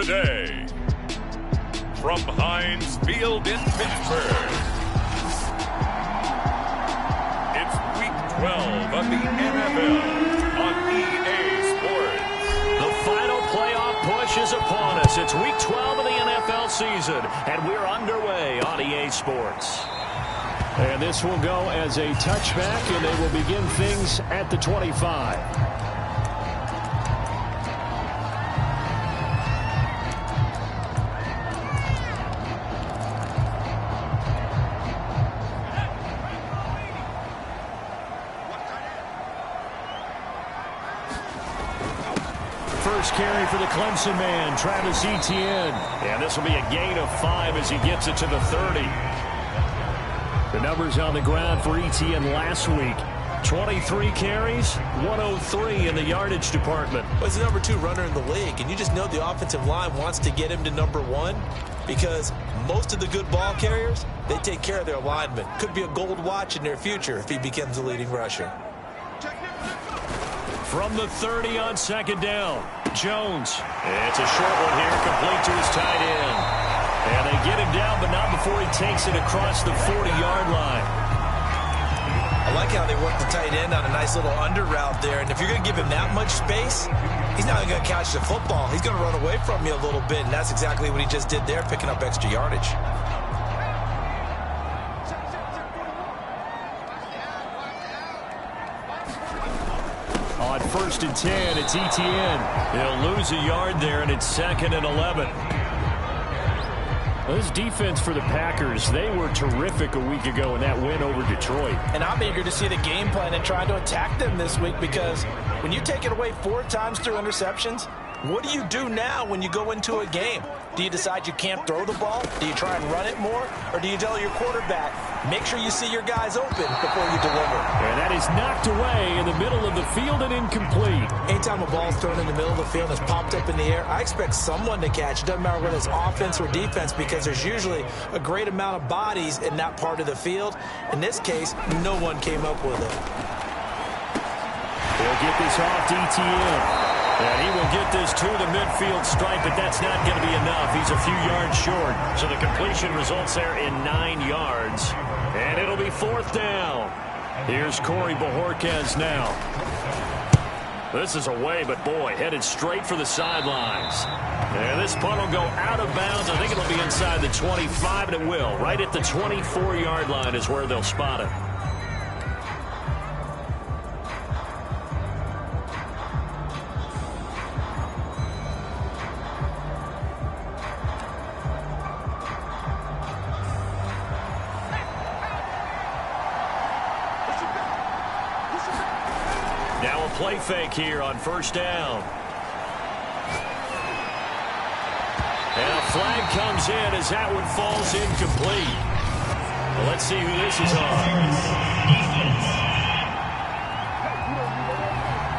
today. From Heinz Field in Pittsburgh, it's Week 12 of the NFL on EA Sports. The final playoff push is upon us. It's Week 12 of the NFL season, and we're underway on EA Sports. And this will go as a touchback, and they will begin things at the 25. First carry for the Clemson man, Travis Etienne. And this will be a gain of 5 as he gets it to the 30. The numbers on the ground for Etienne last week. 23 carries, 103 in the yardage department. Well, he's the number 2 runner in the league, and you just know the offensive line wants to get him to number 1 because most of the good ball carriers, they take care of their linemen. Could be a gold watch in their future if he becomes the leading rusher. From the 30 on second down, Jones. It's a short one here, complete to his tight end. And they get him down, but not before he takes it across the 40-yard line. I like how they work the tight end on a nice little under route there. And if you're going to give him that much space, he's not going to catch the football. He's going to run away from you a little bit, and that's exactly what he just did there, picking up extra yardage. On 1st and 10, it's Etienne. He'll lose a yard there, and it's 2nd and 11. This defense for the Packers, they were terrific a week ago in that win over Detroit. And I'm eager to see the game plan and trying to attack them this week, because when you take it away 4 times through interceptions, what do you do now when you go into a game? Do you decide you can't throw the ball? Do you try and run it more? Or do you tell your quarterback, make sure you see your guys open before you deliver? And that is knocked away in the middle of the field and incomplete. Anytime a ball's thrown in the middle of the field and it's popped up in the air, I expect someone to catch. It doesn't matter whether it's offense or defense, because there's usually a great amount of bodies in that part of the field. In this case, no one came up with it. They'll get this off to Etienne. And he will get this to the midfield stripe, but that's not going to be enough. He's a few yards short. So the completion results there in 9 yards. And it'll be 4th down. Here's Corey Bojorquez now. This is away, but boy, headed straight for the sidelines. And this punt will go out of bounds. I think it'll be inside the 25, and it will. Right at the 24-yard line is where they'll spot it. Now a play fake here on 1st down. And a flag comes in as that one falls incomplete. Well, let's see who this is on.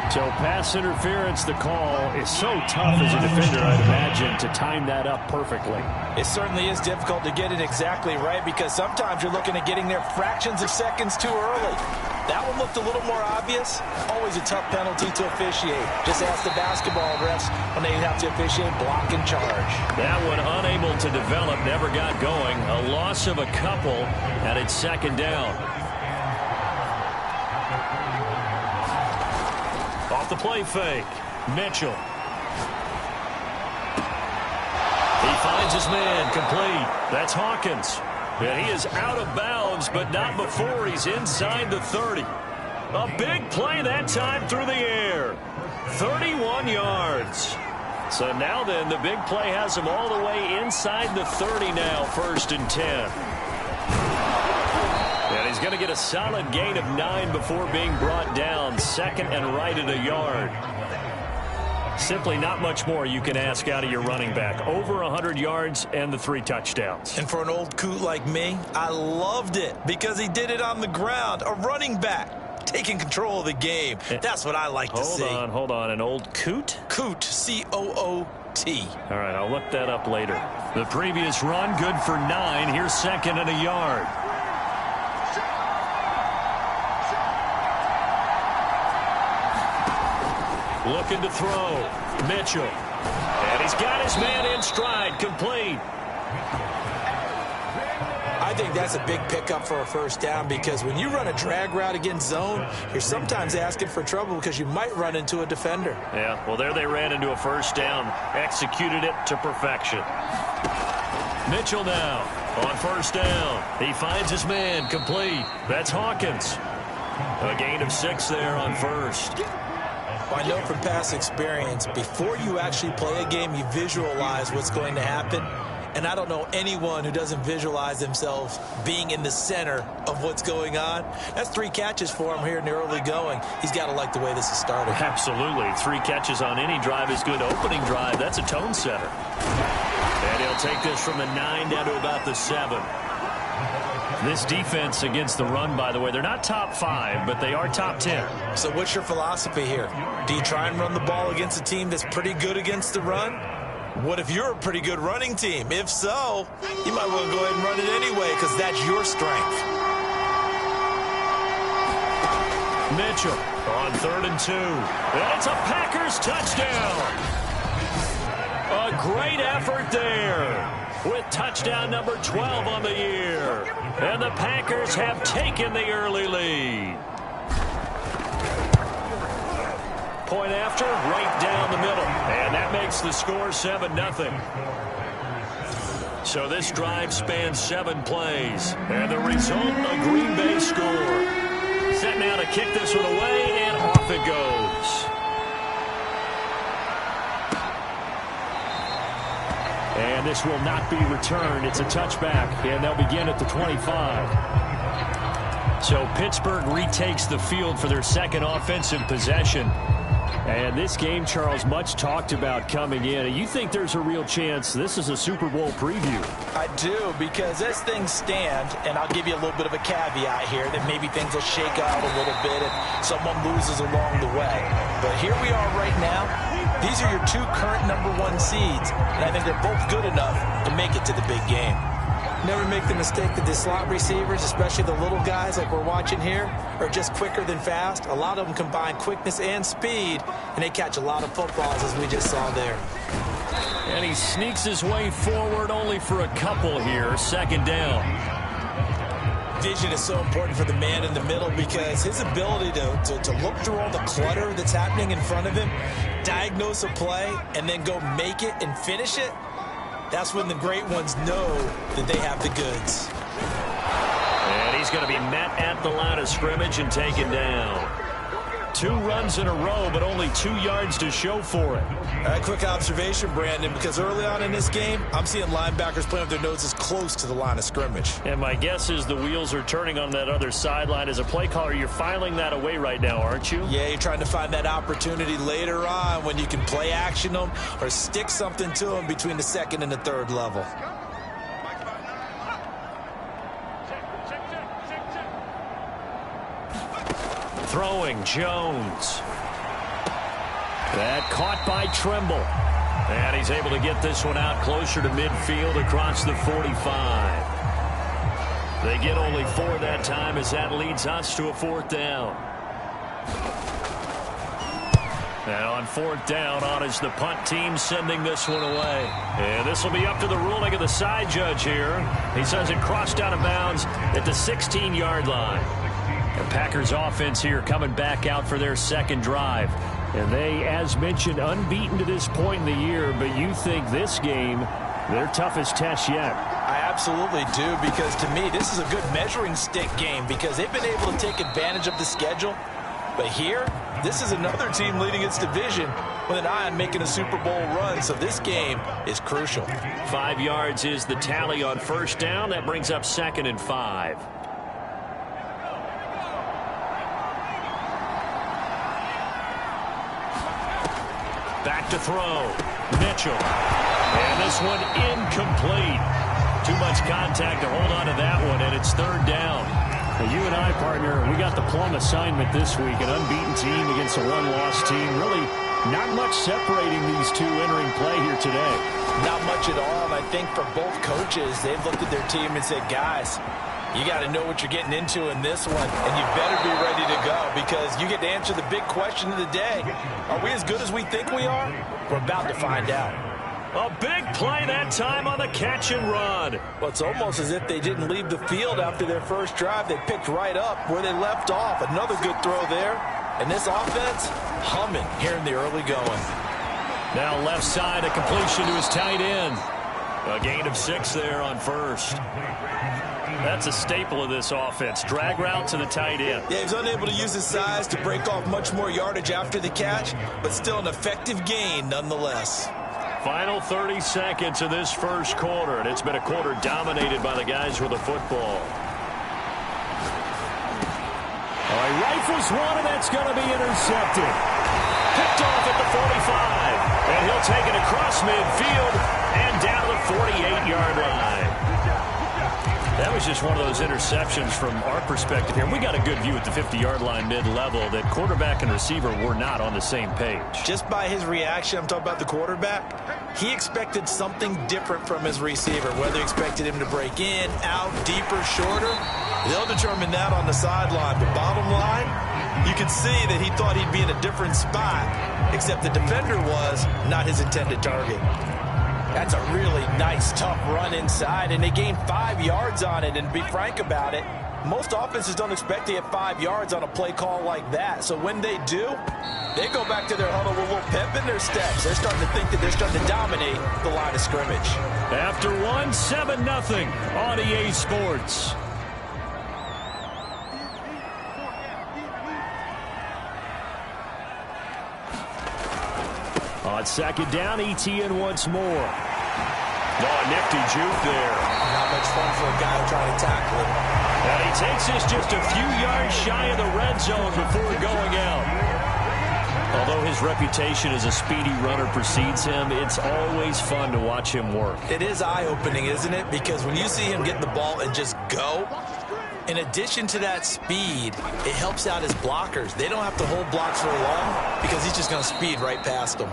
So pass interference, the call is so tough as a defender, I'd imagine, to time that up perfectly. It certainly is difficult to get it exactly right, because sometimes you're looking at getting there fractions of seconds too early. That one looked a little more obvious. Always a tough penalty to officiate. Just ask the basketball refs when they have to officiate block and charge. That one unable to develop, never got going. A loss of a couple, and it's 2nd down. Off the play fake, Mitchell. He finds his man, complete. That's Hawkins. And he is out of bounds, but not before he's inside the 30. A big play that time through the air. 31 yards. So now then, the big play has him all the way inside the 30 now, 1st and 10. And he's going to get a solid gain of 9 before being brought down, 2nd and right at a yard. Simply not much more you can ask out of your running back. Over 100 yards and the 3 touchdowns. And for an old coot like me, I loved it because he did it on the ground. A running back taking control of the game. That's what I like to see. Hold on. An old coot? Coot, C-O-O-T. All right, I'll look that up later. The previous run, good for 9. Here's 2nd and a yard. Looking to throw. Mitchell. And And he's got his man in stride, complete. I think that's a big pickup for a first down because when you run a drag route against zone, you're sometimes asking for trouble because you might run into a defender. Yeah, well, there they ran into a first down, executed it to perfection. Mitchell now on first down. He finds his man, complete. That's Hawkins. A gain of 6 there on first. Well, I know from past experience, before you actually play a game, you visualize what's going to happen. And I don't know anyone who doesn't visualize themselves being in the center of what's going on. That's 3 catches for him here in the early going. He's got to like the way this is started. Absolutely. 3 catches on any drive is good. Opening drive, that's a tone setter. And he'll take this from the 9 down to about the 7. This defense against the run, by the way, they're not top 5, but they are top 10. So what's your philosophy here? Do you try and run the ball against a team that's pretty good against the run? What if you're a pretty good running team? If so, you might want to go ahead and run it anyway because that's your strength. Mitchell on 3rd and 2. And it's a Packers touchdown. A great effort there with touchdown number 12 on the year. And the Packers have taken the early lead. Point after, right down the middle. And that makes the score 7-0. So this drive spans 7 plays. And the result, a Green Bay score. Set now to kick this one away, and off it goes. And this will not be returned. It's a touchback, and they'll begin at the 25. So Pittsburgh retakes the field for their second offensive possession. And this game, Charles, much talked about coming in. You think there's a real chance this is a Super Bowl preview? I do, because as things stand, and I'll give you a little bit of a caveat here, that maybe things will shake out a little bit and someone loses along the way. But here we are right now. These are your 2 current #1 seeds, and I think they're both good enough to make it to the big game. Never make the mistake that the slot receivers, especially the little guys like we're watching here, are just quicker than fast. A lot of them combine quickness and speed, and they catch a lot of footballs, as we just saw there. And he sneaks his way forward only for a couple here. 2nd down. Vision is so important for the man in the middle because his ability to look through all the clutter that's happening in front of him, diagnose a play, and then go make it and finish it, that's when the great ones know that they have the goods. And he's going to be met at the line of scrimmage and taken down. 2 runs in a row, but only 2 yards to show for it. Quick observation, Brandon, because early on in this game, I'm seeing linebackers playing with their noses close to the line of scrimmage. And my guess is the wheels are turning on that other sideline. As a play caller, you're filing that away right now, aren't you? Yeah, you're trying to find that opportunity later on when you can play action them or stick something to them between the 2nd and the 3rd level. Throwing, Jones. That caught by Trimble. And he's able to get this one out closer to midfield across the 45. They get only 4 that time as that leads us to a 4th down. And on 4th down, on is the punt team sending this one away. And this will be up to the ruling of the side judge here. He says it crossed out of bounds at the 16-yard line. The Packers offense here coming back out for their 2nd drive. And they, as mentioned, unbeaten to this point in the year. But you think this game, their toughest test yet? I absolutely do, because to me, this is a good measuring stick game because they've been able to take advantage of the schedule. But here, this is another team leading its division with an eye on making a Super Bowl run. So this game is crucial. 5 yards is the tally on 1st down. That brings up 2nd and 5. Back to throw. Mitchell. And this one incomplete. Too much contact to hold on to that one, and it's 3rd down. Now, you and I, partner, we got the plum assignment this week. An unbeaten team against a 1-loss team. Really not much separating these 2 entering play here today. Not much at all, and I think for both coaches, they've looked at their team and said, guys, you got to know what you're getting into in this one, and you better be ready to go because you get to answer the big question of the day. Are we as good as we think we are? We're about to find out. A big play that time on the catch and run. Well, it's almost as if they didn't leave the field after their first drive. They picked right up where they left off. Another good throw there. And this offense, humming here in the early going. Now left side, a completion to his tight end. A gain of 6 there on first. That's a staple of this offense. Drag route to the tight end. Yeah, he was unable to use his size to break off much more yardage after the catch, but still an effective gain nonetheless. Final 30 seconds of this first quarter, and it's been a quarter dominated by the guys with the football. All right, rifles one, and that's going to be intercepted. Picked off at the 45, and he'll take it across midfield and down the 48-yard line. That was just one of those interceptions from our perspective here. We got a good view at the 50-yard line mid-level that quarterback and receiver were not on the same page. Just by his reaction, I'm talking about the quarterback, he expected something different from his receiver, whether he expected him to break in, out, deeper, shorter. They'll determine that on the sideline. But bottom line, you can see that he thought he'd be in a different spot, except the defender was not his intended target. That's a really nice, tough run inside, and they gained 5 yards on it. And to be frank about it, most offenses don't expect to get 5 yards on a play call like that. So when they do, they go back to their huddle with a little pep in their steps. They're starting to think that they're starting to dominate the line of scrimmage. After 7-0 on EA Sports. On second down, ETN once more. Oh, nifty juke there. Not much fun for a guy trying to tackle him. And he takes us just a few yards shy of the red zone before going out. Although his reputation as a speedy runner precedes him, it's always fun to watch him work. It is eye-opening, isn't it? Because when you see him get the ball and just go, in addition to that speed, it helps out his blockers. They don't have to hold blocks for long because he's just going to speed right past them.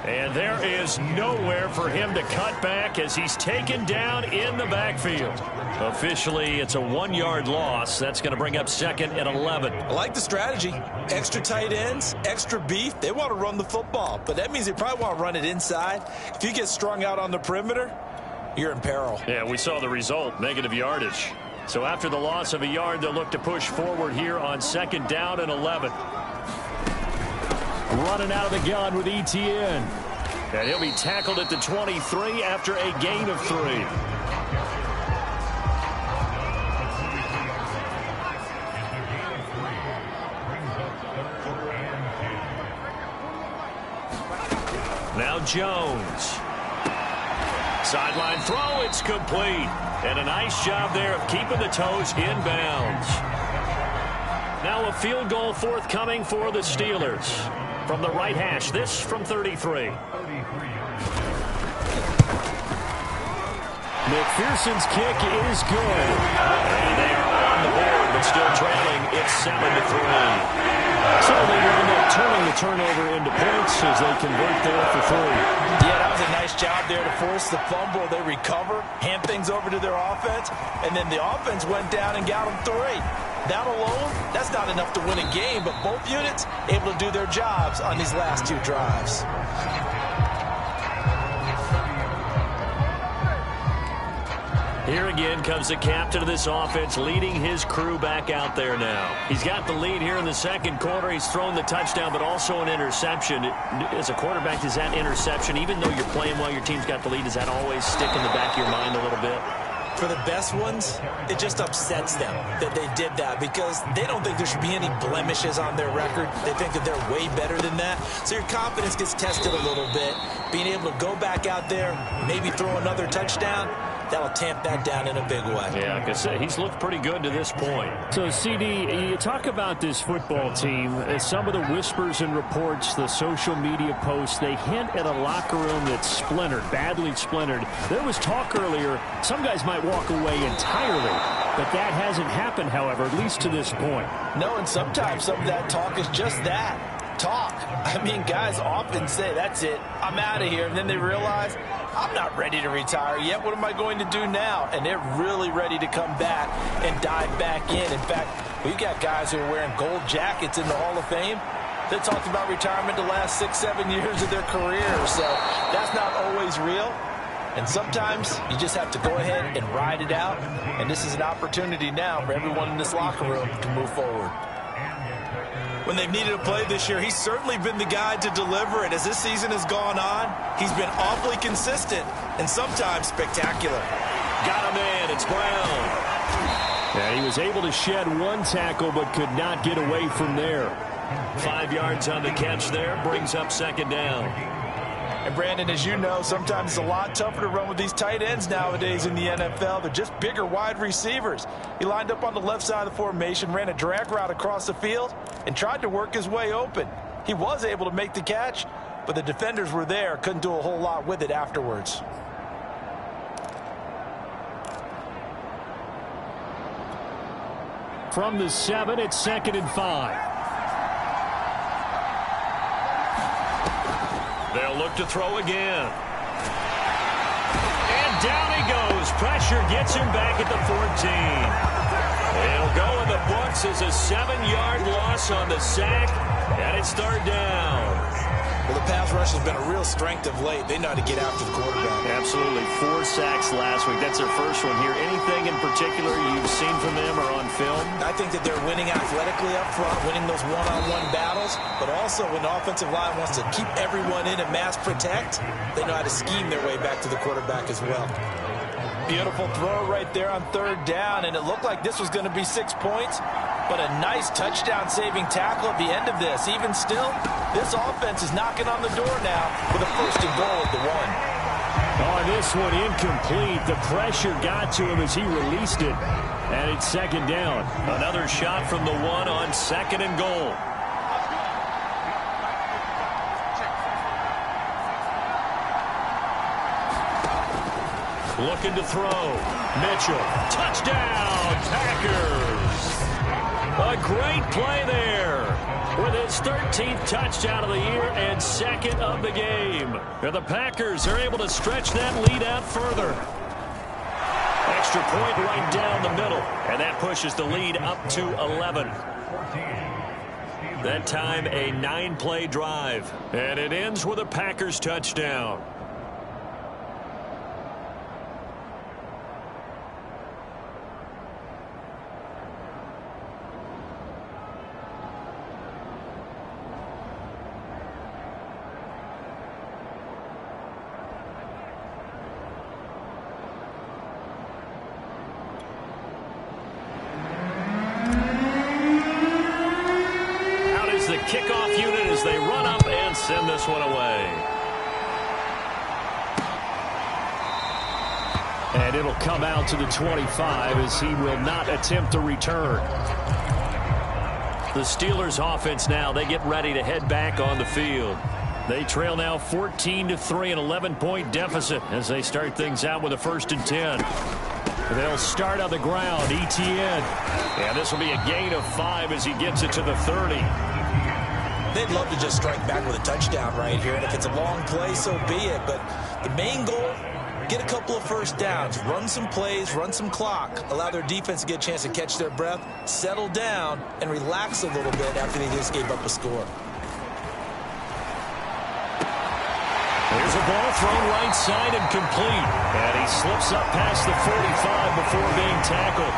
And there is nowhere for him to cut back as he's taken down in the backfield. Officially, it's a 1-yard loss. That's going to bring up 2nd and 11. I like the strategy. Extra tight ends, extra beef. They want to run the football, but that means they probably want to run it inside. If you get strung out on the perimeter, you're in peril. Yeah, we saw the result, negative yardage. So after the loss of a yard, they'll look to push forward here on 2nd down and 11. Running out of the gun with ETN. And he'll be tackled at the 23 after a gain of 3. Now Jones. Sideline throw, it's complete. And a nice job there of keeping the toes inbounds. Now a field goal forthcoming for the Steelers. From the right hash, this from 33. McPherson's kick is good. And they are on the board, but still trailing. It's 7-3. So they wind up turning the turnover into points as they convert there for 3. Yeah, that was a nice job there to force the fumble. They recover, hand things over to their offense, and then the offense went down and got them 3. That alone, that's not enough to win a game, but both units able to do their jobs on these last 2 drives. Here again comes the captain of this offense, leading his crew back out there now. He's got the lead here in the 2nd quarter. He's thrown the touchdown, but also an interception. As a quarterback, does that interception, even though you're playing while your team's got the lead, does that always stick in the back of your mind a little bit? For the best ones, it just upsets them that they did that because they don't think there should be any blemishes on their record. They think that they're way better than that. So your confidence gets tested a little bit. Being able to go back out there, maybe throw another touchdown, that'll tamp that down in a big way. Yeah, like I said, he's looked pretty good to this point. So, CD, you talk about this football team. Some of the whispers and reports, the social media posts, they hint at a locker room that's splintered, badly splintered. There was talk earlier, some guys might walk away entirely, but that hasn't happened, however, at least to this point. No, and sometimes some of that talk is just that. Talk. I mean, guys often say, that's it, I'm out of here, and then they realize, I'm not ready to retire yet. What am I going to do now? And they're really ready to come back and dive back in. In fact, we've got guys who are wearing gold jackets in the Hall of Fame. They talked about retirement the last 6-7 years of their career, so that's not always real. And sometimes you just have to go ahead and ride it out. And this is an opportunity now for everyone in this locker room to move forward. When they've needed a play this year, he's certainly been the guy to deliver it. As this season has gone on, he's been awfully consistent and sometimes spectacular. Got a man. It's Brown. And he was able to shed one tackle but could not get away from there. 5 yards on the catch there. Brings up second down. And Brandon, as you know, sometimes it's a lot tougher to run with these tight ends nowadays in the NFL. They're just bigger wide receivers. He lined up on the left side of the formation, ran a drag route across the field, and tried to work his way open. He was able to make the catch, but the defenders were there, couldn't do a whole lot with it afterwards. From the 7, it's 2nd and 5. They'll look to throw again. And down he goes. Pressure gets him back at the 14. It'll go in the books as a 7-yard loss on the sack, and it's third down. Well, the pass rush has been a real strength of late. They know how to get after the quarterback. Absolutely. 4 sacks last week. That's their first one here. Anything in particular you've seen from them or on film? I think that they're winning athletically up front, winning those one-on-one battles, but also when the offensive line wants to keep everyone in and mass protect, they know how to scheme their way back to the quarterback as well. Beautiful throw right there on third down, and it looked like this was going to be 6 points, but a nice touchdown-saving tackle at the end of this. Even still, this offense is knocking on the door now with a 1st and goal at the 1. Oh, this one incomplete. The pressure got to him as he released it, and it's 2nd down. Another shot from the 1 on 2nd and goal. Looking to throw. Mitchell. Touchdown, Packers. A great play there with his 13th touchdown of the year and 2nd of the game. And the Packers are able to stretch that lead out further. Extra point right down the middle, and that pushes the lead up to 11. That time a 9-play drive, and it ends with a Packers touchdown. The kickoff unit as they run up and send this one away. And it'll come out to the 25 as he will not attempt to return. The Steelers offense now, they get ready to head back on the field. They trail now 14-3, an 11-point deficit as they start things out with a 1st and 10. They'll start on the ground. Etienne. And this will be a gain of 5 as he gets it to the 30. They'd love to just strike back with a touchdown right here, and if it's a long play, so be it. But the main goal, get a couple of 1st downs, run some plays, run some clock, allow their defense to get a chance to catch their breath, settle down, and relax a little bit after they just gave up a score. There's a ball thrown right side and complete. And he slips up past the 45 before being tackled.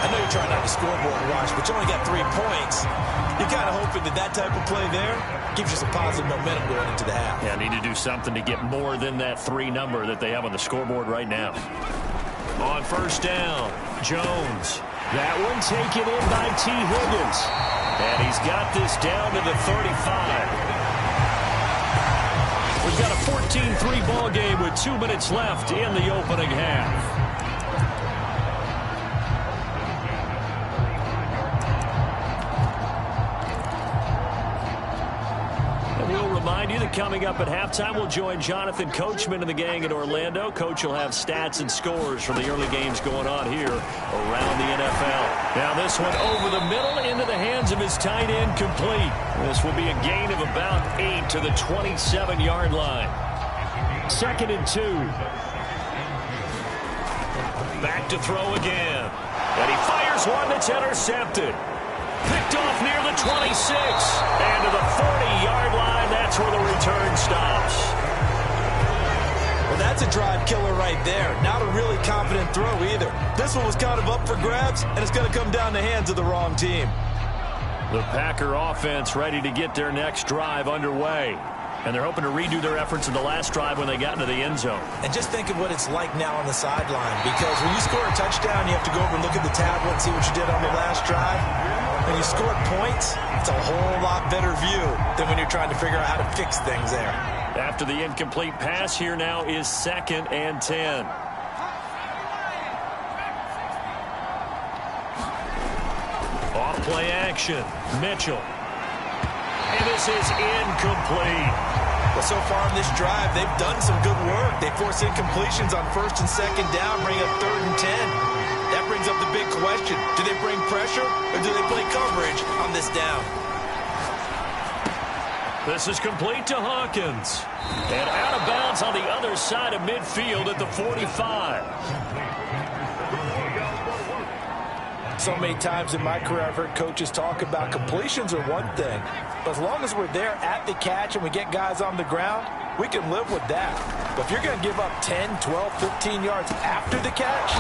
I know you're trying not to scoreboard watch, but you only got 3 points. You're kind of hoping that that type of play there gives you some positive momentum going into the half. Yeah, need to do something to get more than that 3 number that they have on the scoreboard right now. On 1st down, Jones. That one taken in by T. Higgins. And he's got this down to the 35. We've got a 14-3 ball game with 2 minutes left in the opening half. Remind you that coming up at halftime, we'll join Jonathan Coachman and the gang in Orlando. Coach will have stats and scores from the early games going on here around the NFL. Now this one over the middle into the hands of his tight end, complete. This will be a gain of about 8 to the 27-yard line. 2nd and 2. Back to throw again. And he fires one that's intercepted. Picked off near the the 26, and to the 40-yard line. That's where the return stops. Well, that's a drive killer right there. Not a really confident throw either. This one was kind of up for grabs, and it's going to come down the hands of the wrong team. The Packer offense ready to get their next drive underway. And they're hoping to redo their efforts in the last drive when they got into the end zone. And just think of what it's like now on the sideline, because when you score a touchdown, you have to go over and look at the tablet and see what you did on the last drive. When you score points, it's a whole lot better view than when you're trying to figure out how to fix things there. After the incomplete pass, here now is 2nd and 10. Off play action. Mitchell. And this is incomplete. Well, so far in this drive, they've done some good work. They force incompletions on 1st and 2nd down, bring up 3rd and 10. That brings up the big question. Do they bring pressure or do they play coverage on this down? This is complete to Hawkins. And out of bounds on the other side of midfield at the 45. So many times in my career, I've heard coaches talk about completions are one thing. But as long as we're there at the catch and we get guys on the ground, we can live with that. But if you're going to give up 10, 12, 15 yards after the catch,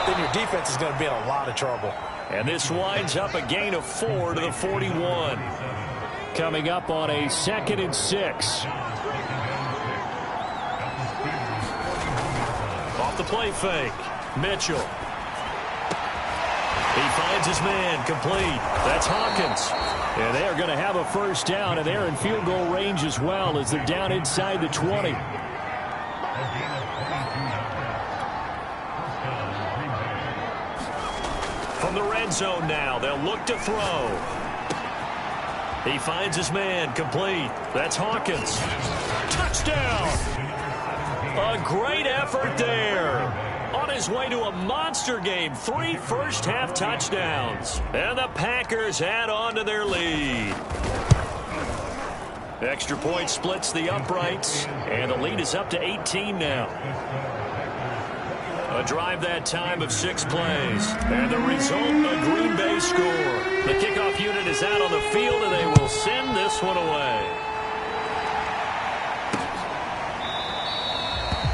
then your defense is going to be in a lot of trouble. And this winds up a gain of 4 to the 41. Coming up on a 2nd and 6. Off the play fake. Mitchell. He finds his man, complete. That's Hawkins. And they are going to have a first down, and they're in field goal range as well as they're down inside the 20. From the red zone now, they'll look to throw. He finds his man, complete. That's Hawkins. Touchdown! A great effort there. On his way to a monster game, 3 first-half touchdowns. And the Packers add on to their lead. Extra point splits the uprights, and the lead is up to 18 now. A drive that time of 6 plays. And the result, a Green Bay score. The kickoff unit is out on the field, and they will send this one away.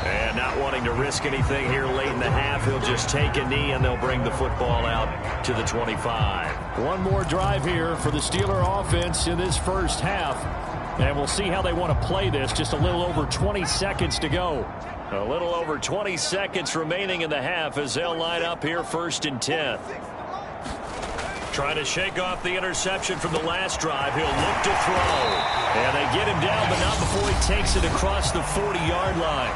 And not wanting to risk anything here late in the half, he'll just take a knee, and they'll bring the football out to the 25. One more drive here for the Steeler offense in this first half. And we'll see how they want to play this. Just a little over 20 seconds to go. A little over 20 seconds remaining in the half as they'll line up here 1st and 10. Trying to shake off the interception from the last drive. He'll look to throw. And they get him down, but not before he takes it across the 40-yard line.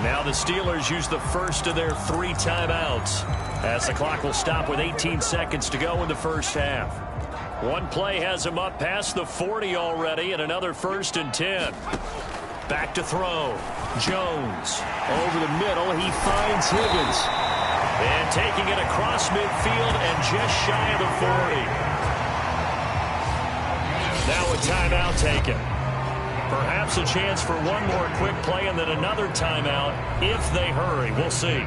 Now the Steelers use the first of their 3 timeouts as the clock will stop with 18 seconds to go in the first half. One play has him up past the 40 already, and another 1st and 10. Back to throw. Jones. Over the middle, he finds Higgins. And taking it across midfield and just shy of the 40. Now a timeout taken. Perhaps a chance for one more quick play and then another timeout if they hurry. We'll see.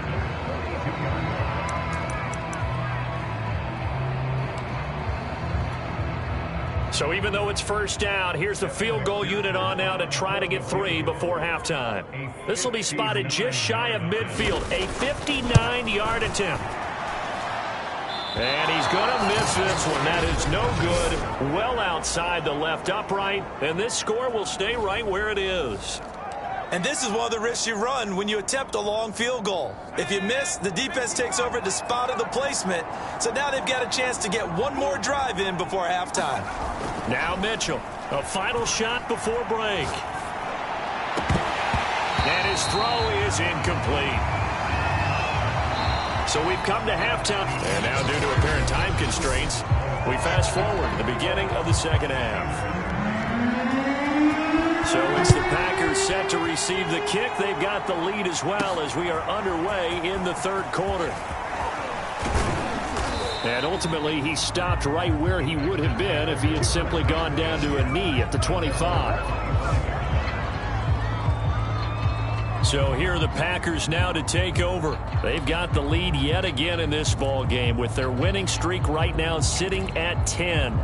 So even though it's first down, here's the field goal unit on now to try to get 3 before halftime. This will be spotted just shy of midfield. A 59-yard attempt. And he's going to miss this one. That is no good. Well outside the left upright. And this score will stay right where it is. And this is one of the risks you run when you attempt a long field goal. If you miss, the defense takes over at the spot of the placement. So now they've got a chance to get one more drive in before halftime. Now Mitchell, a final shot before break. And his throw is incomplete. So we've come to halftime. And now due to apparent time constraints, we fast forward to the beginning of the second half. So it's the Packers set to receive the kick. They've got the lead as well as we are underway in the third quarter. And ultimately, he stopped right where he would have been if he had simply gone down to a knee at the 25. So here are the Packers now to take over. They've got the lead yet again in this ball game with their winning streak right now sitting at 10.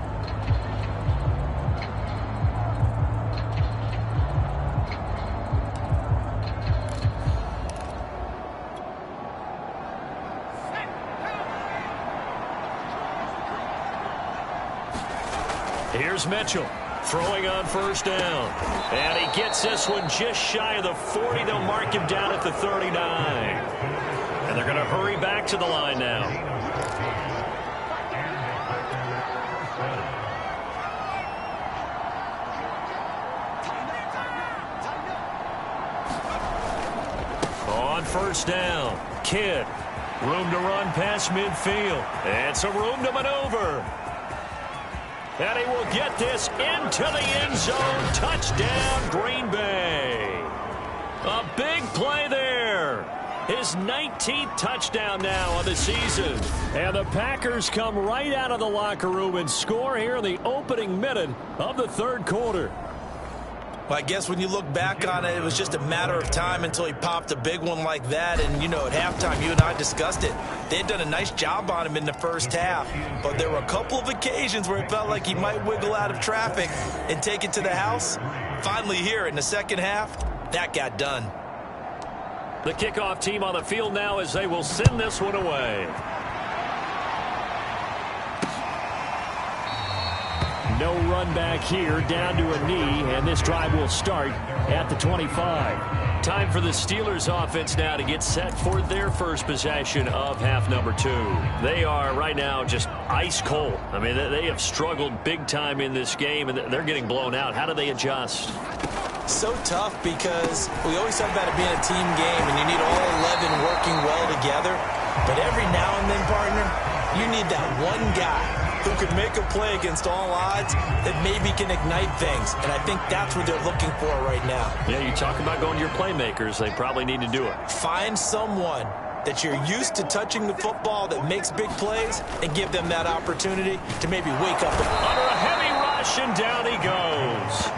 Here's Mitchell throwing on first down. And he gets this one just shy of the 40. They'll mark him down at the 39. And they're going to hurry back to the line now. On first down, Kidd. Room to run past midfield. And some room to maneuver. And he will get this into the end zone. Touchdown, Green Bay. A big play there. His 19th touchdown now on the season. And the Packers come right out of the locker room and score here in the opening minute of the third quarter. Well, I guess when you look back on it, it was just a matter of time until he popped a big one like that. And, you know, at halftime, you and I discussed it. They had done a nice job on him in the first half. But there were a couple of occasions where it felt like he might wiggle out of traffic and take it to the house. Finally here in the second half, that got done. The kickoff team on the field now as they will send this one away. No run back here, down to a knee, and this drive will start at the 25. Time for the Steelers offense now to get set for their first possession of half number 2. They are right now just ice cold. I mean, they have struggled big time in this game, and they're getting blown out. How do they adjust? So tough because we always talk about it being a team game, and you need all 11 working well together. But every now and then, partner, you need that one guy who could make a play against all odds that maybe can ignite things. And I think that's what they're looking for right now. Yeah, you talk about going to your playmakers. They probably need to do it. Find someone that you're used to touching the football that makes big plays and give them that opportunity to maybe wake up. Under a heavy rush, and down he goes.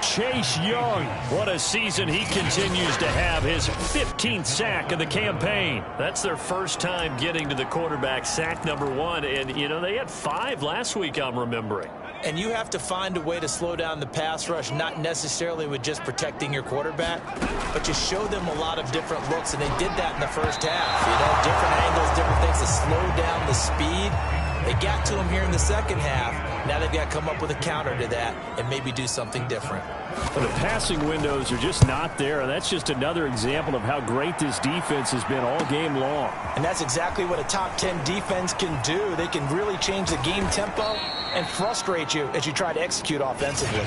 Chase Young. What a season he continues to have. His 15th sack of the campaign. That's their first time getting to the quarterback, sack number 1. And, you know, they had 5 last week, I'm remembering. And you have to find a way to slow down the pass rush, not necessarily with just protecting your quarterback, but you show them a lot of different looks, and they did that in the first half. You know, different angles, different things to slow down the speed. They got to him here in the second half. Now they've got to come up with a counter to that and maybe do something different. The passing windows are just not there, and that's just another example of how great this defense has been all game long. And that's exactly what a top 10 defense can do. They can really change the game tempo and frustrate you as you try to execute offensively.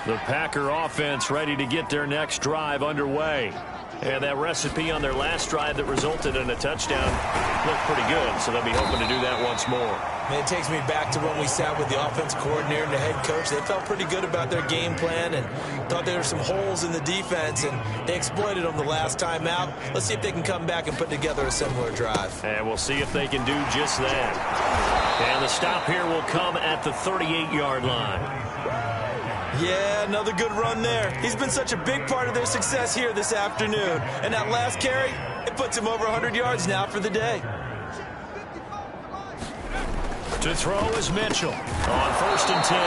The Packer offense ready to get their next drive underway. And that recipe on their last drive that resulted in a touchdown looked pretty good, so they'll be hoping to do that once more. Man, it takes me back to when we sat with the offense coordinator and the head coach. They felt pretty good about their game plan and thought there were some holes in the defense, and they exploited them the last time out. Let's see if they can come back and put together a similar drive. And we'll see if they can do just that. And the stop here will come at the 38-yard line. Yeah, another good run there. He's been such a big part of their success here this afternoon. And that last carry, it puts him over 100 yards now for the day. To throw is Mitchell on 1st and 10.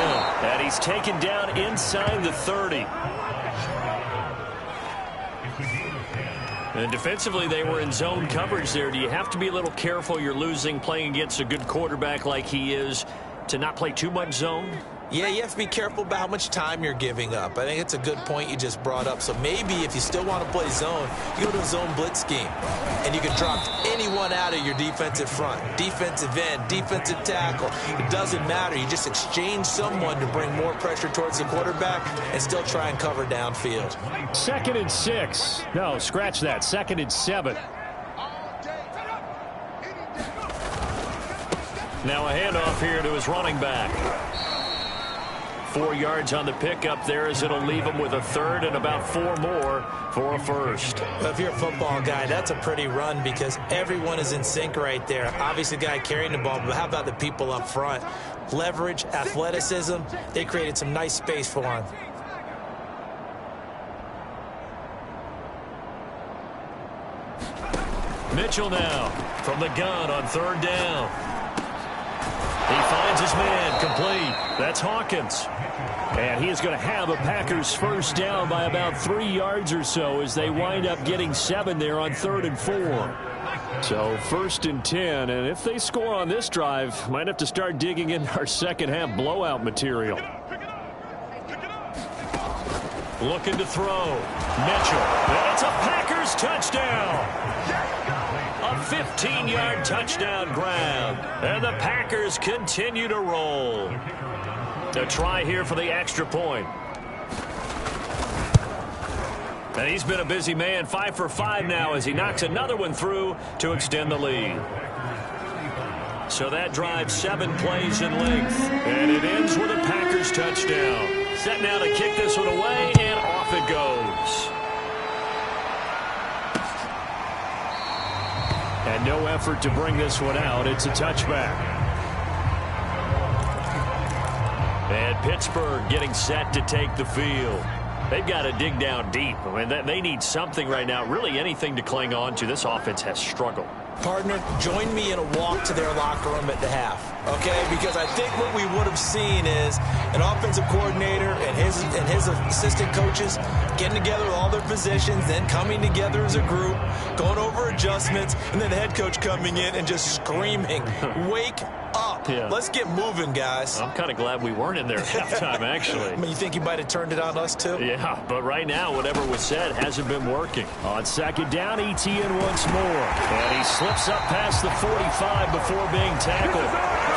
And he's taken down inside the 30. And defensively, they were in zone coverage there. Do you have to be a little careful you're losing playing against a good quarterback like he is to not play too much zone? Yeah, you have to be careful about how much time you're giving up. I think it's a good point you just brought up. So maybe if you still want to play zone, you go to a zone blitz scheme. And you can drop anyone out of your defensive front. Defensive end, defensive tackle. It doesn't matter. You just exchange someone to bring more pressure towards the quarterback and still try and cover downfield. 2nd and 6. No, scratch that. 2nd and 7. Now a handoff here to his running back. 4 yards on the pickup there as it'll leave him with a 3rd and about 4 more for a 1st. Well, if you're a football guy, that's a pretty run because everyone is in sync right there. Obviously, the guy carrying the ball, but how about the people up front? Leverage, athleticism, they created some nice space for him. Mitchell now from the gun on 3rd down. He finds his man complete. That's Hawkins. And he is going to have a Packers first down by about 3 yards or so as they wind up getting 7 there on 3rd and 4. So 1st and 10, and if they score on this drive, might have to start digging in our second half blowout material. Looking to throw. Mitchell. And it's a Packers touchdown. A 15-yard touchdown grab. And the Packers continue to roll. A try here for the extra point. And he's been a busy man, 5 for 5 now as he knocks another one through to extend the lead. So that drives 7 plays in length. And it ends with a Packers touchdown. Set now to kick this one away, and off it goes. And no effort to bring this one out. It's a touchback. And Pittsburgh getting set to take the field. They've got to dig down deep. I mean, they need something right now, really anything to cling on to. This offense has struggled. Partner, join me in a walk to their locker room at the half, okay? Because I think what we would have seen is an offensive coordinator and his assistant coaches getting together with all their positions, then coming together as a group, going over adjustments, and then the head coach coming in and just screaming, wake up. Yeah. Let's get moving, guys. I'm kind of glad we weren't in there at halftime, actually. I mean, you think he might have turned it on us, too? Yeah, but right now, whatever was said hasn't been working. On 2nd down, ETN once more. And he slips up past the 45 before being tackled.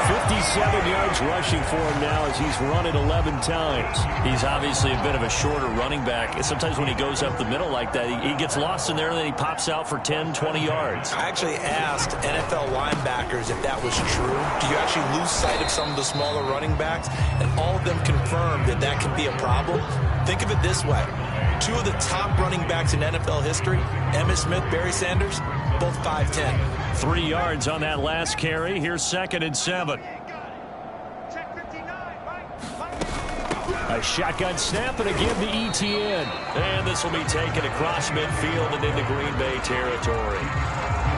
57 yards rushing for him now as he's run it 11 times. He's obviously a bit of a shorter running back. Sometimes when he goes up the middle like that, he gets lost in there and then he pops out for 10, 20 yards. I actually asked NFL linebackers if that was true. Do you actually lose sight of some of the smaller running backs? And all of them confirmed that that can be a problem. Think of it this way. 2 of the top running backs in NFL history, Emmitt Smith, Barry Sanders, both 5'10". 3 yards on that last carry. Here's 2nd and 7. A shotgun snap and a give to ETN. And this will be taken across midfield and into Green Bay territory.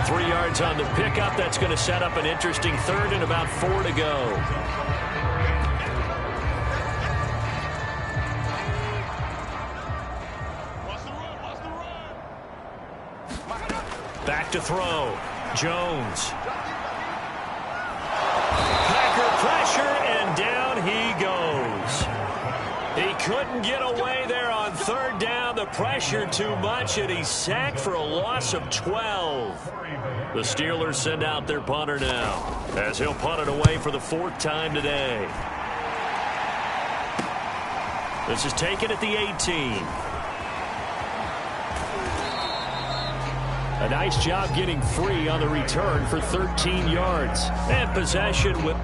3 yards on the pickup. That's going to set up an interesting 3rd and about 4 to go. Back to throw. Jones. Packer pressure, and down he goes. He couldn't get away there on 3rd down. The pressure too much, and he's sacked for a loss of 12. The Steelers send out their punter now, as he'll punt it away for the 4th time today. This is taken at the 18. A nice job getting free on the return for 13 yards. And possession with...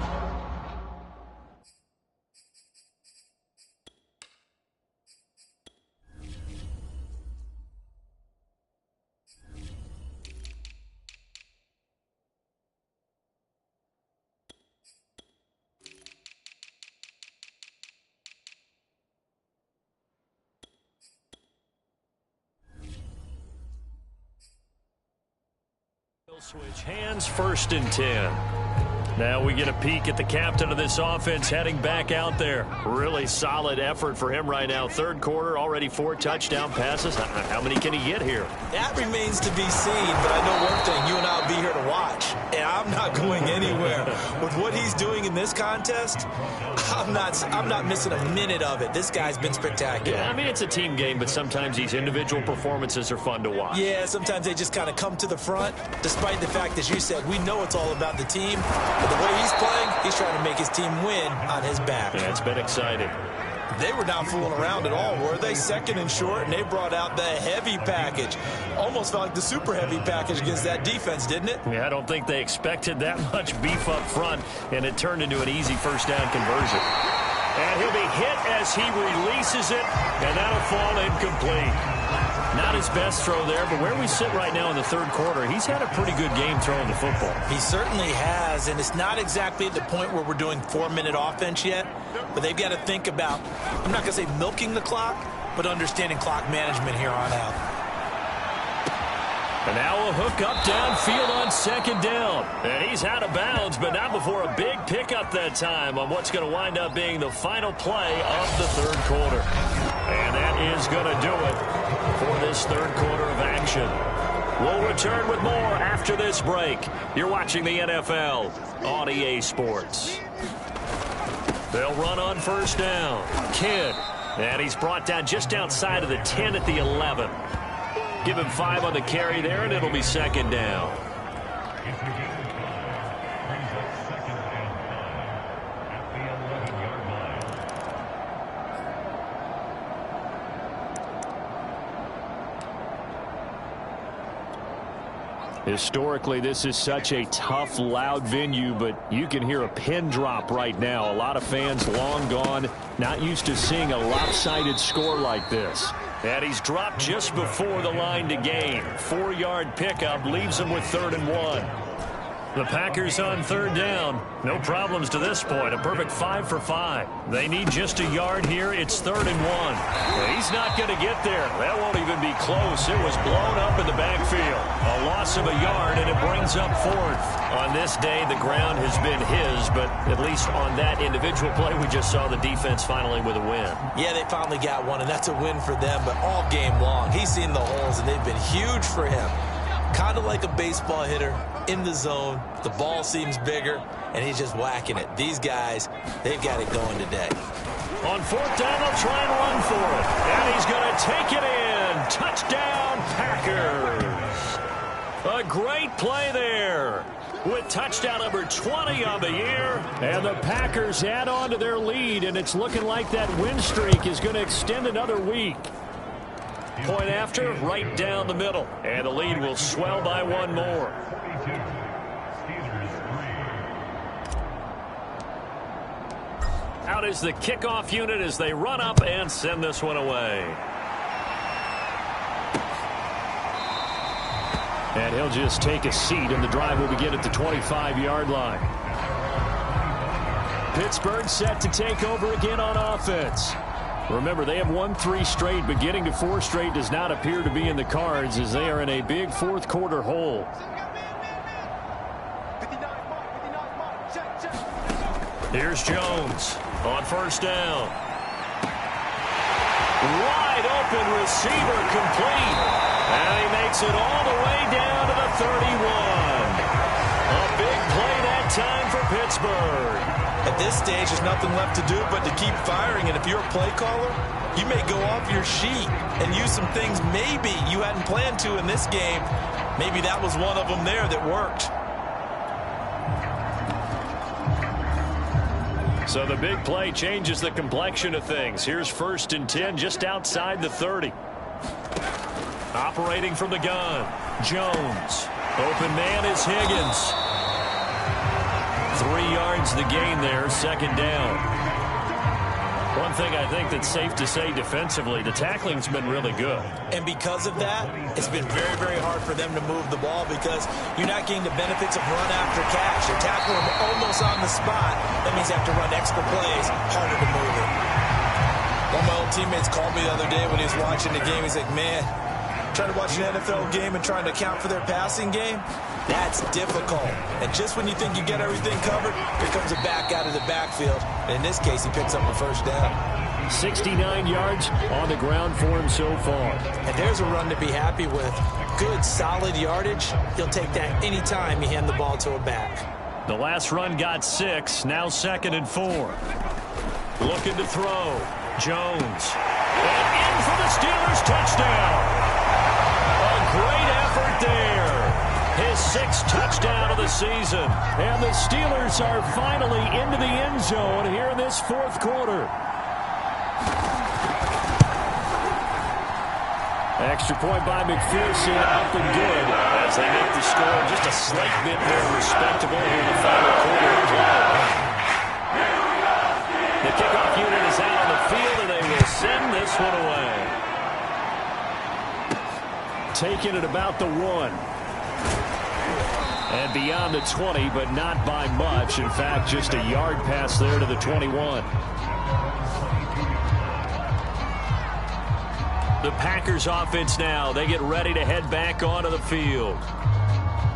Switch hands, 1st and 10. Now we get a peek at the captain of this offense heading back out there. Really solid effort for him right now. 3rd quarter, already 4 touchdown passes. How many can he get here? That remains to be seen, but I know one thing. You and I will be here to watch, and I'm not going anywhere. With what he's doing in this contest, I'm not missing a minute of it. This guy's been spectacular. Yeah, I mean, it's a team game, but sometimes these individual performances are fun to watch. Yeah, sometimes they just kind of come to the front, despite the fact, as you said, we know it's all about the team. But the way he's playing, he's trying to make his team win on his back. Yeah, it's been exciting. They were not fooling around at all, were they? 2nd and short, and they brought out the heavy package. Almost felt like the super heavy package against that defense, didn't it? Yeah, I don't think they expected that much beef up front, and it turned into an easy 1st down conversion. And he'll be hit as he releases it, and that'll fall incomplete. Not his best throw there, but where we sit right now in the 3rd quarter, he's had a pretty good game throwing the football. He certainly has, and it's not exactly at the point where we're doing 4-minute offense yet, but they've got to think about, I'm not going to say milking the clock, but understanding clock management here on out. And now a hook up downfield on 2nd down. And he's out of bounds, but not before a big pickup that time on what's going to wind up being the final play of the 3rd quarter. And that is going to do it for this 3rd quarter of action. We'll return with more after this break. You're watching the NFL on EA Sports. They'll run on first down. Kidd. And he's brought down just outside of the 10 at the 11. Give him 5 on the carry there, and it'll be second down. Historically, this is such a tough, loud venue, but you can hear a pin drop right now. A lot of fans long gone, not used to seeing a lopsided score like this. And he's dropped just before the line to gain. 4-yard pickup leaves him with 3rd and 1. The Packers on third down. No problems to this point. A perfect 5 for 5. They need just a yard here. It's 3rd and 1. He's not going to get there. That won't even be close. It was blown up in the backfield. A loss of a yard, and it brings up 4th. On this day, the ground has been his, but at least on that individual play, we just saw the defense finally with a win. Yeah, they finally got one, and that's a win for them, but all game long, he's seen the holes, and they've been huge for him. Kind of like a baseball hitter in the zone. The ball seems bigger, and he's just whacking it. These guys, they've got it going today. On 4th down, they'll try and run for it. And he's going to take it in. Touchdown, Packers. A great play there with touchdown number 20 on the year. And the Packers add on to their lead, and it's looking like that win streak is going to extend another week. Point after, right down the middle. And the lead will swell by 1 more. Out is the kickoff unit as they run up and send this one away. And he'll just take a seat, and the drive will begin at the 25-yard line. Pittsburgh set to take over again on offense. Remember, they have won 3 straight, but getting to 4 straight does not appear to be in the cards as they are in a big 4th quarter hole. Here's Jones on first down. Wide open receiver complete. And he makes it all the way down to the 31. A big play that time for Pittsburgh. At this stage, there's nothing left to do but to keep firing. And if you're a play caller, you may go off your sheet and use some things maybe you hadn't planned to in this game. Maybe that was one of them there that worked. So the big play changes the complexion of things. Here's 1st and 10 just outside the 30. Operating from the gun, Jones. Open man is Higgins. 3 yards the gain there, 2nd down. One thing I think that's safe to say defensively, the tackling's been really good. And because of that, it's been very, very hard for them to move the ball because you're not getting the benefits of run after catch. You're tackling them almost on the spot. That means you have to run extra plays, harder to move it. One of my old teammates called me the other day when he was watching the game. He's like, man, trying to watch an NFL game and trying to account for their passing game, that's difficult. And just when you think you get everything covered, here comes a back out of the backfield. And in this case, he picks up a 1st down. 69 yards on the ground for him so far. And there's a run to be happy with. Good, solid yardage. He'll take that anytime you hand the ball to a back. The last run got 6, now 2nd and 4. Looking to throw. Jones. And in for the Steelers touchdown. A great effort there. His 6th touchdown of the season. And the Steelers are finally into the end zone here in this 4th quarter. Extra point by McPherson, up and good. As they make the score just a slight bit more respectable here in the final quarter of play. The kickoff unit is out on the field, and they will send this one away. Taking it about the 1. And beyond the 20, but not by much. In fact, just a yard pass there to the 21. The Packers offense now. They get ready to head back onto the field.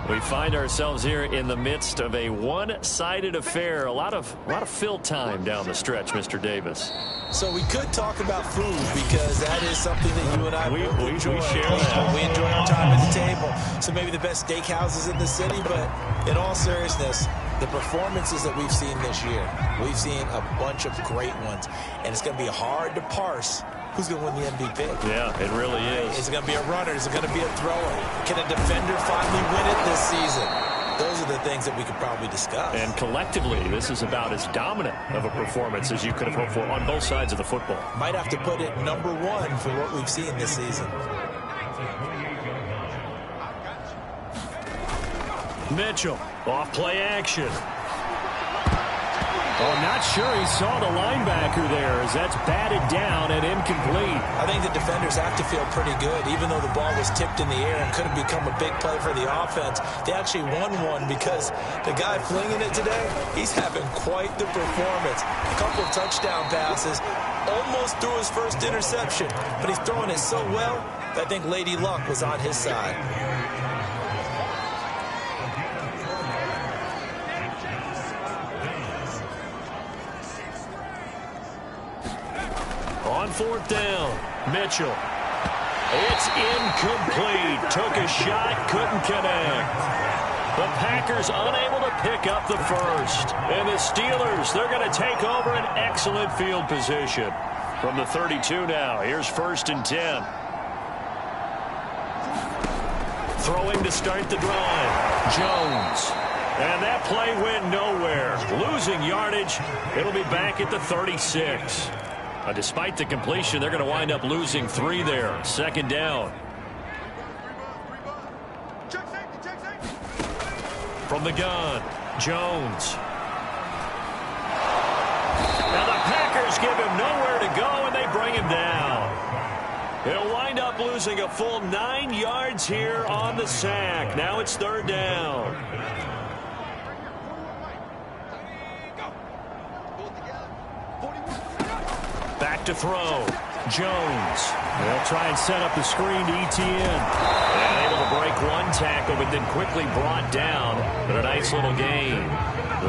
We find ourselves here in the midst of a one-sided affair. A lot of fill time down the stretch, Mr. Davis. So we could talk about food because that is something that you and I enjoy. We share that. We enjoy our time at the table. So maybe the best steakhouses in the city, but in all seriousness, the performances that we've seen this year, we've seen a bunch of great ones, and it's going to be hard to parse who's going to win the MVP. Yeah, it really is. Is it going to be a runner? Is it going to be a thrower? Can a defender finally win it this season? Those are the things that we could probably discuss. And collectively, this is about as dominant of a performance as you could have hoped for on both sides of the football. Might have to put it number one for what we've seen this season. Mitchell, off play action. Oh, not sure he saw the linebacker there as that's batted down and incomplete. I think the defenders have to feel pretty good. Even though the ball was tipped in the air and could have become a big play for the offense, they actually won one because the guy flinging it today, he's having quite the performance. A couple of touchdown passes, almost threw his first interception, but he's throwing it so well that I think Lady Luck was on his side. On fourth down, Mitchell. It's incomplete. Took a shot, couldn't connect. The Packers unable to pick up the first. And the Steelers, they're going to take over an excellent field position. From the 32 now, here's 1st and 10. Throwing to start the drive, Jones. And that play went nowhere. Losing yardage, it'll be back at the 36. Despite the completion, they're going to wind up losing 3 there. 2nd down. From the gun, Jones. Now the Packers give him nowhere to go, and they bring him down. He'll wind up losing a full 9 yards here on the sack. Now it's 3rd down. Back to throw. Jones. They'll try and set up the screen to ETN. And able to break one tackle, but then quickly brought down. But a nice little gain.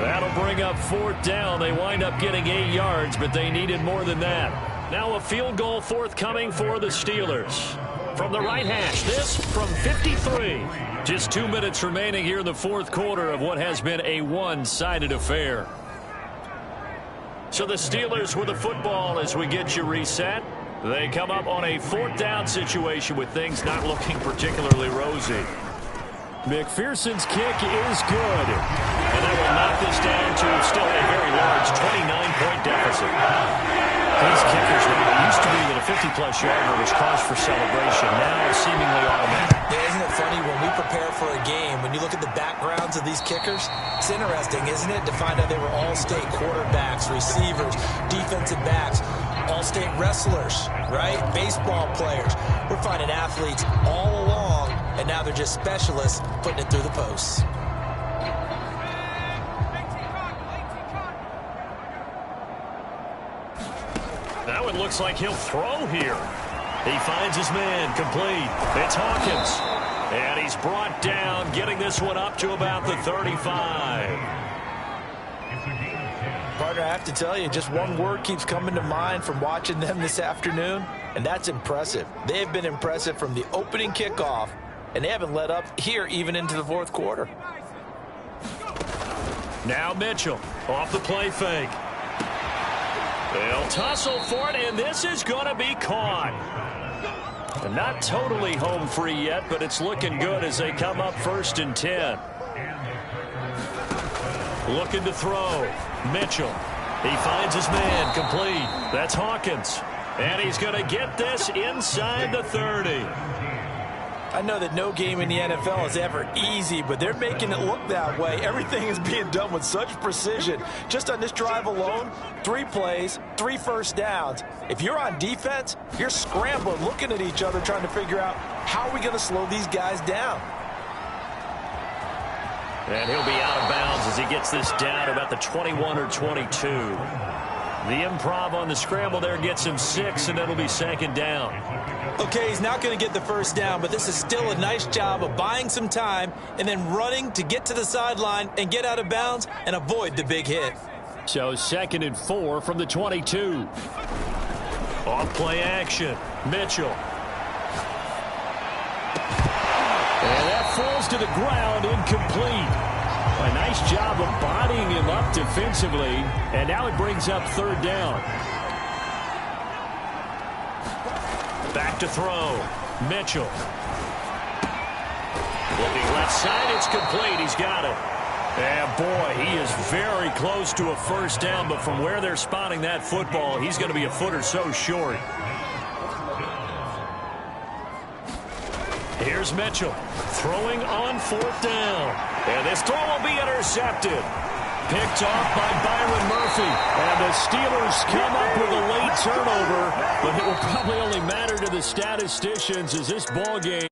That'll bring up 4th down. They wind up getting 8 yards, but they needed more than that. Now a field goal forthcoming for the Steelers. From the right hash, this from 53. Just 2 minutes remaining here in the 4th quarter of what has been a one-sided affair. So the Steelers with the football as we get you reset. They come up on a 4th down situation with things not looking particularly rosy. McPherson's kick is good. And that will knock this down to still a very large 29-point deficit. These kickers used to be that a 50-plus yarder was cause for celebration. Now seemingly automatic. Yeah, isn't it funny when we prepare for a game, when you look at the backgrounds of these kickers, it's interesting, isn't it, to find out they were all-state quarterbacks, receivers, defensive backs, all-state wrestlers, right? Baseball players. We're finding athletes all along, and now they're just specialists putting it through the posts. Now it looks like he'll throw here. He finds his man, complete. It's Hawkins. And he's brought down, getting this one up to about the 35. Partner, I have to tell you, just one word keeps coming to mind from watching them this afternoon, and that's impressive. They have been impressive from the opening kickoff, and they haven't let up here even into the 4th quarter. Now Mitchell off the play fake. They'll tussle for it, and this is going to be caught. Not totally home free yet, but it's looking good as they come up 1st and 10. Looking to throw. Mitchell. He finds his man, complete. That's Hawkins. And he's going to get this inside the 30. I know that no game in the NFL is ever easy, but they're making it look that way. Everything is being done with such precision. Just on this drive alone, 3 plays, 3 first downs. If you're on defense, you're scrambling, looking at each other, trying to figure out how are we going to slow these guys down. And he'll be out of bounds as he gets this down about the 21 or 22. The improv on the scramble there gets him 6, and it'll be 2nd down. Okay, he's not going to get the first down, but this is still a nice job of buying some time and then running to get to the sideline and get out of bounds and avoid the big hit. So 2nd and 4 from the 22. Off play action. Mitchell. And that falls to the ground, incomplete. A nice job of bodying him up defensively, and now it brings up 3rd down. Back to throw. Mitchell. Looking left side, it's complete. He's got it. And boy, he is very close to a first down, but from where they're spotting that football, he's going to be a foot or so short. Here's Mitchell throwing on 4th down. And this throw will be intercepted. Picked off by Byron Murphy. And the Steelers come up with a late turnover, but it will probably only matter to the statisticians as this ball game